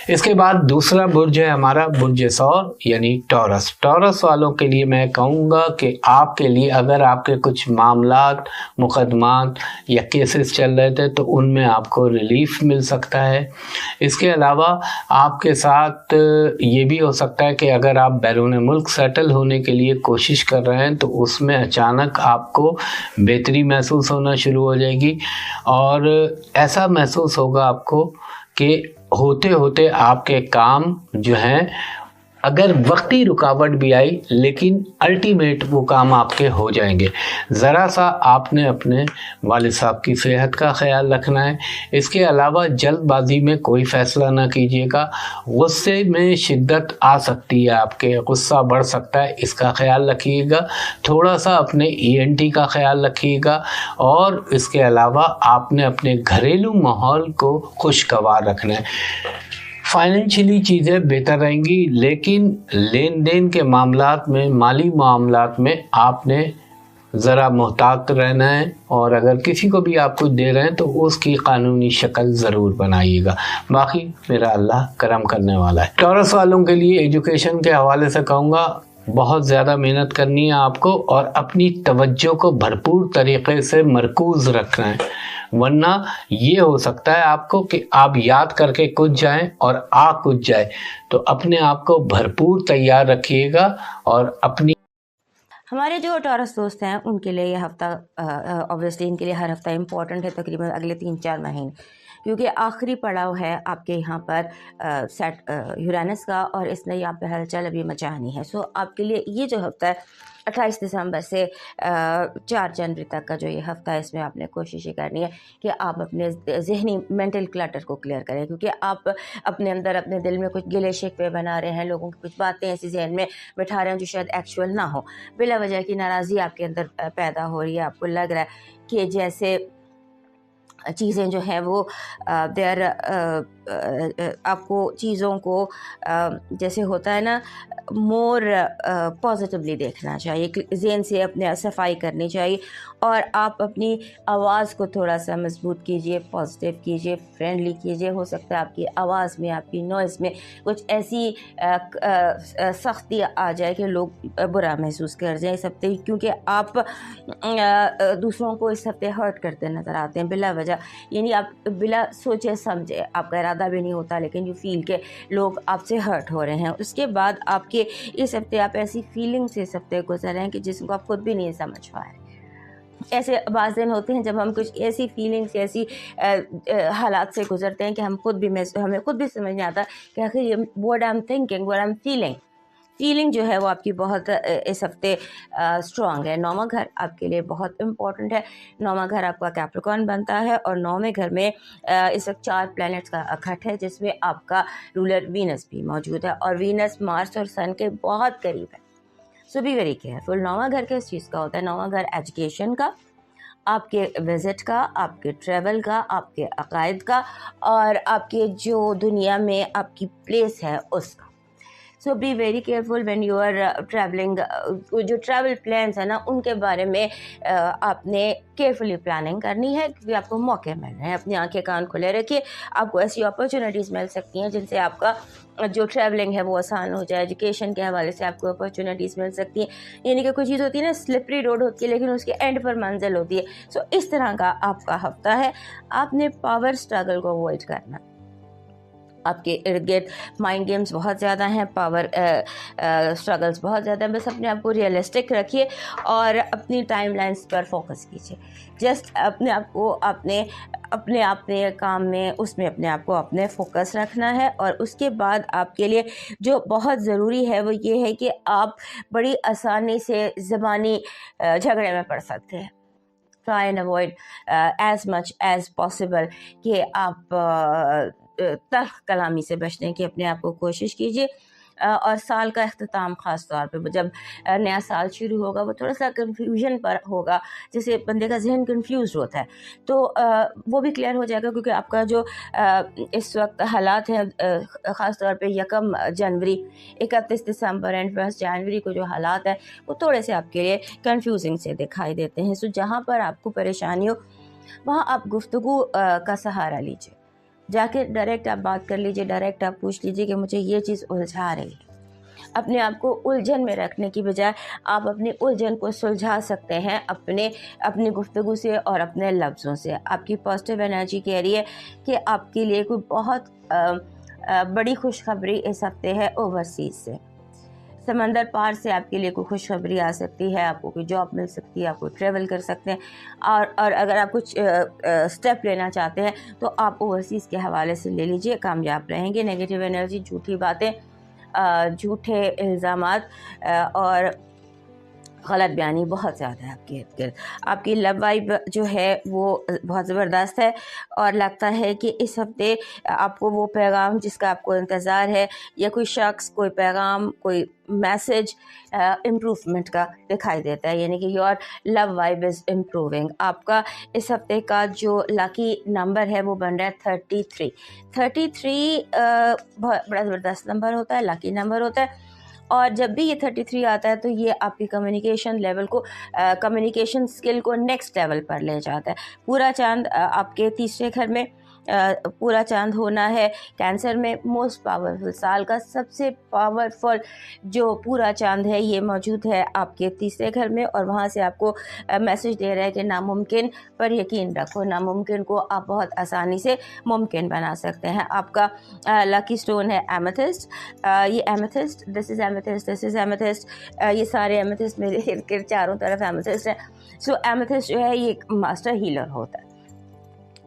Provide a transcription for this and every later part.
اس کے بعد دوسرا برج ہے ہمارا برج ثور یعنی ٹورس. ٹورس والوں کے لیے میں کہوں گا کہ آپ کے لیے اگر آپ کے کچھ معاملات، مقدمات یا کیسز چل رہے تھے تو ان میں آپ کو ریلیف مل سکتا ہے. اس کے علاوہ آپ کے ساتھ یہ بھی ہو سکتا ہے کہ اگر آپ بیرون ملک سیٹل ہونے کے لیے کوشش کر رہے ہیں تو اس میں اچانک آپ کو بہتری محسوس ہونا شروع ہو جائے گی، اور ایسا محسوس ہوگا آپ کو کہ ہوتے ہوتے آپ کے کام جو ہیں اگر وقتی رکاوٹ بھی آئی لیکن الٹیمیٹ وہ کام آپ کے ہو جائیں گے. ذرا سا آپ نے اپنے والد صاحب کی صحت کا خیال رکھنا ہے. اس کے علاوہ جلد بازی میں کوئی فیصلہ نہ کیجیے گا. غصے میں شدت آ سکتی ہے، آپ کے غصہ بڑھ سکتا ہے، اس کا خیال رکھیے گا. تھوڑا سا اپنے ENT کا خیال رکھیے گا، اور اس کے علاوہ آپ نے اپنے گھریلو ماحول کو خوشگوار رکھنا ہے. فائنینشلی چیزیں بہتر رہیں گی، لیکن لین دین کے معاملات میں، مالی معاملات میں آپ نے ذرا محتاط رہنا ہے، اور اگر کسی کو بھی آپ کچھ دے رہے ہیں تو اس کی قانونی شکل ضرور بنائیے گا. باقی میرا اللہ کرم کرنے والا ہے. ٹورس والوں کے لیے ایجوکیشن کے حوالے سے کہوں گا بہت زیادہ محنت کرنی ہے آپ کو، اور اپنی توجہ کو بھرپور طریقے سے مرکوز رکھنا ہے، ورنہ یہ ہو سکتا ہے آپ کو کہ آپ یاد کر کے کچھ جائیں اور کچھ جائے. تو اپنے آپ کو بھرپور تیار رکھیے گا. اور اپنی ہمارے جو ٹورس دوست ہیں ان کے لیے یہ ہفتہ اوبویسلی ان کے لیے ہر ہفتہ امپورٹنٹ ہے، تقریباً اگلے 3-4 مہینے، کیونکہ آخری پڑاؤ ہے آپ کے یہاں پر سیٹ یورینس کا، اور اس نے یہاں پہ ہلچل ابھی مچانی ہے. سو آپ کے لیے یہ جو ہفتہ ہے 28 دسمبر سے 4 جنوری تک کا جو یہ ہفتہ ہے، اس میں آپ نے کوشش یہ کرنی ہے کہ آپ اپنے ذہنی مینٹل کلٹر کو کلیئر کریں، کیونکہ آپ اپنے اندر اپنے دل میں کچھ گلے شکوے بنا رہے ہیں، لوگوں کی کچھ باتیں ایسی ذہن میں بٹھا رہے ہیں جو شاید ایکچوئل نہ ہو. بلا وجہ کی ناراضی آپ کے اندر پیدا ہو رہی ہے، آپ کو لگ رہا ہے کہ جیسے چیزیں جو ہیں وہ دیر آپ کو چیزوں کو جیسے ہوتا ہے نا مور پازیٹیولی دیکھنا چاہیے، ذہن سے اپنے صفائی کرنی چاہیے، اور آپ اپنی آواز کو تھوڑا سا مضبوط کیجئے، پازیٹیو کیجئے، فرینڈلی کیجئے. ہو سکتا ہے آپ کی آواز میں، آپ کی نوائز میں کچھ ایسی سختی آ جائے کہ لوگ برا محسوس کر جائیں اس ہفتے، کیونکہ آپ دوسروں کو اس ہفتے ہرٹ کرتے نظر آتے ہیں بلا وجہ، یعنی آپ بلا سوچے سمجھے، آپ کا ارادہ بھی نہیں ہوتا لیکن یو فیل کہ لوگ آپ سے ہرٹ ہو رہے ہیں. اس کے بعد آپ کے اس ہفتے آپ ایسی فیلنگ سے اس ہفتے گزر رہے ہیں کہ جس کو آپ خود بھی نہیں سمجھ پا رہے. ایسے بعض دن ہوتے ہیں جب ہم کچھ ایسی فیلنگس، ایسی حالات سے گزرتے ہیں کہ ہمیں خود بھی سمجھ نہیں آتا کہ آخر یہ what I'm thinking, what I'm feeling جو ہے وہ آپ کی بہت اس ہفتے اسٹرانگ ہے. 9واں گھر آپ کے لیے بہت امپورٹنٹ ہے. 9واں گھر آپ کا کیپریکارن بنتا ہے، اور 9ویں گھر میں اس وقت 4 پلینٹس کا اکٹھ ہے، جس میں آپ کا رولر وینس بھی موجود ہے، اور وینس مارس اور سن کے بہت قریب ہے. سو بی ویری کیئرفل. 9واں گھر کس چیز کا ہوتا ہے؟ 9واں گھر ایجوکیشن کا، آپ کے وزٹ کا، آپ کے ٹریول کا، آپ کے عقائد کا، اور آپ کے جو دنیا میں آپ کی پلیس ہے اس کا. So be very careful when you are travelling. جو ٹریول پلانس ہیں نا ان کے بارے میں آپ نے کیئرفلی پلاننگ کرنی ہے، کیونکہ آپ کو موقع مل رہے ہیں. اپنی آنکھیں کان کھلے رکھیے، آپ کو ایسی اپرچونیٹیز مل سکتی ہیں جن سے آپ کا جو ٹریولنگ ہے وہ آسان ہو جائے. ایجوکیشن کے حوالے سے آپ کو اپرچونیٹیز مل سکتی ہیں، یعنی کہ کوئی چیز ہوتی ہے نا سلپری روڈ ہوتی ہے لیکن اس کے اینڈ پر منزل ہوتی ہے. سو اس طرح کا آپ کا ہفتہ ہے. آپ نے پاور اسٹرگل کو اوائڈ کرنا. آپ کے ارد گرد مائنڈ گیمز بہت زیادہ ہیں، پاور اسٹرگلز بہت زیادہ ہیں. بس اپنے آپ کو ریئلسٹک رکھیے اور اپنی ٹائم لائنز پر فوکس کیجیے. جسٹ اپنے آپ کو اپنے کام میں اس میں اپنے آپ کو اپنے فوکس رکھنا ہے. اور اس کے بعد آپ کے لیے جو بہت ضروری ہے وہ یہ ہے کہ آپ بڑی آسانی سے زبانی جھگڑے میں پڑ سکتے ہیں. Try and avoid as much as possible کہ آپ تلخ کلامی سے بچنے کی اپنے آپ کو کوشش کیجیے. اور سال کا اختتام خاص طور پہ جب نیا سال شروع ہوگا وہ تھوڑا سا کنفیوژن پر ہوگا، جیسے بندے کا ذہن کنفیوز ہوتا ہے تو وہ بھی کلیئر ہو جائے گا، کیونکہ آپ کا جو اس وقت حالات ہیں خاص طور پہ 1 جنوری 31 دسمبر اینڈ 1 جنوری کو جو حالات ہیں وہ تھوڑے سے آپ کے لیے کنفیوزنگ سے دکھائی دیتے ہیں. سو جہاں پر آپ کو پریشانی ہو وہاں آپ گفتگو کا سہارا لیجیے. جا کے ڈائریکٹ آپ بات کر لیجئے, ڈائریکٹ آپ پوچھ لیجئے کہ مجھے یہ چیز الجھا رہی ہے. اپنے آپ کو الجھن میں رکھنے کی بجائے آپ اپنی الجھن کو سلجھا سکتے ہیں اپنی گفتگو سے اور اپنے لفظوں سے. آپ کی پازیٹیو انرجی کہہ رہی ہے کہ آپ کے لیے کوئی بہت بڑی خوشخبری اس ہفتے ہے اوورسیز سے, سمندر پار سے آپ کے لیے کوئی خوشخبری آ سکتی ہے, آپ کو کوئی جاب مل سکتی ہے, آپ کو ٹریول کر سکتے ہیں, اور اگر آپ کچھ اسٹیپ لینا چاہتے ہیں تو آپ اوورسیز کے حوالے سے لے لیجئے, کامیاب رہیں گے. نگیٹیو انرجی, جھوٹی باتیں, جھوٹے الزامات اور غلط بیانی بہت زیادہ ہے آپ کے ارد گرد. آپ کی لو وائب جو ہے وہ بہت زبردست ہے, اور لگتا ہے کہ اس ہفتے آپ کو وہ پیغام جس کا آپ کو انتظار ہے, یا کوئی شخص, کوئی پیغام, کوئی میسج امپروومنٹ کا دکھائی دیتا ہے, یعنی کہ your love vibe is improving. آپ کا اس ہفتے کا جو لاکی نمبر ہے وہ بن رہا ہے 33. 33 بہت بڑا زبردست نمبر ہوتا ہے, لاکی نمبر ہوتا ہے, اور جب بھی یہ 33 آتا ہے تو یہ آپ کی کمیونیکیشن لیول کو, کمیونیکیشن سکل کو نیکسٹ لیول پر لے جاتا ہے. پورا چاند آپ کے تیسرے گھر میں پورا چاند ہونا ہے کینسر میں. موسٹ پاورفل, سال کا سب سے پاورفل جو پورا چاند ہے یہ موجود ہے آپ کے تیسرے گھر میں, اور وہاں سے آپ کو میسج دے رہا ہے کہ ناممکن پر یقین رکھو, ناممکن کو آپ بہت آسانی سے ممکن بنا سکتے ہیں. آپ کا لکی سٹون ہے ایمیتھسٹ. یہ ایمیتھسٹ, دس از ایمیتھسٹ, دس از ایمیتھسٹ, یہ سارے ایمیتھسٹ میرے ارد گرد چاروں طرف ایمیتھسٹ ہیں. سو ایمیتھسٹ جو ہے یہ ایک ماسٹر ہیلر ہوتا ہے.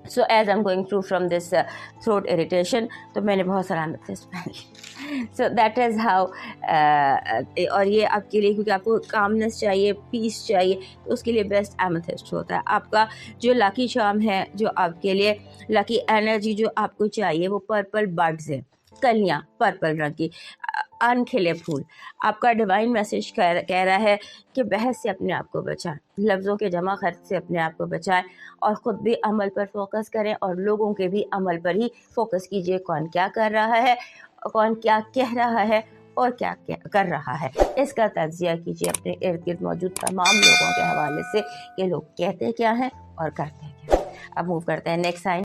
So as I am going through from this throat irritation, تو میں نے بہت سارا ایمیتھسٹ پہنی. So that is how. اور یہ آپ کے لیے, کیونکہ آپ کو کامنس چاہیے, پیس چاہیے, تو اس کے لیے بیسٹ ایمیتھسٹ ہوتا ہے. آپ کا جو لاکی چارم ہے, جو آپ کے لیے لاکی انرجی جو آپ کو چاہیے, وہ پرپل بڈز ہے, کلیاں پرپل رنگ کی, ان کھلے پھول. آپ کا ڈیوائن میسج کہہ رہا ہے کہ بحث سے اپنے آپ کو بچائیں, لفظوں کے جمع خرچ سے اپنے آپ کو بچائیں, اور خود بھی عمل پر فوکس کریں, اور لوگوں کے بھی عمل پر ہی فوکس کیجئے. کون کیا کر رہا ہے, کون کیا کہہ رہا ہے, اور کیا کر رہا ہے, اس کا تجزیہ کیجئے اپنے ارد گرد موجود تمام لوگوں کے حوالے سے کہ لوگ کہتے کیا ہیں اور کرتے کیا ہیں. اب موو کرتے ہیں نیکسٹ سائن.